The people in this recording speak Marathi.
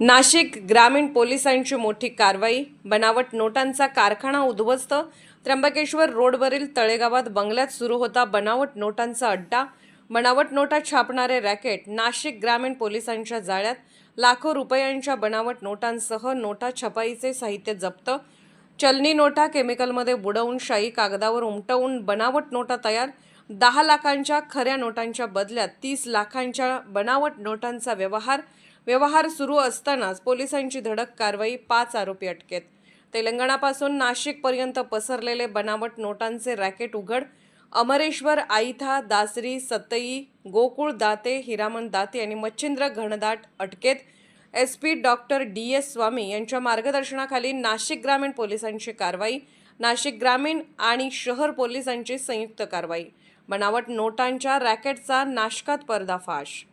नाशिक ग्रामीण पोलिसांची मोठी कारवाई। बनावट नोटांचा कारखाना उद्ध्वस्त। त्र्यंबकेश्वर रोडवरील तळेगावात बंगल्यात सुरू होता बनावट नोटांचा अड्डा। बनावट नोटा छापणारे रॅकेट नाशिक ग्रामीण पोलिसांच्या जाळ्यात। लाखो रुपयांच्या बनावट नोटांसह नोटा छपाईचे साहित्य जप्त। चलनी नोटा केमिकलमध्ये बुडवून शाई कागदावर उमटवून बनावट नोटा तयार। 10 लाखांच्या खऱ्या नोटांच्या बदल्यात 30 लाखांच्या बनावट नोटांचा व्यवहार सुरू असतानाच पोलिसांची धडक कारवाई। 5 आरोपी अटकेत। तेलंगणापासून नाशिकपर्यंत पसरलेले बनावट नोटांचे रॅकेट उघड। अमरेश्वर, आईथा, दासरी, सतई, गोकुळ दाते, हिरामन दाते आणि मच्छिंद्र घनदाट अटकेत। SP डॉक्टर DS स्वामी यांच्या मार्गदर्शनाखाली नाशिक ग्रामीण पोलिसांची कारवाई। नाशिक ग्रामीण आणि शहर पोलिसांची संयुक्त कारवाई। बनावट नोटांच्या रॅकेटचा नाशकात पर्दाफाश।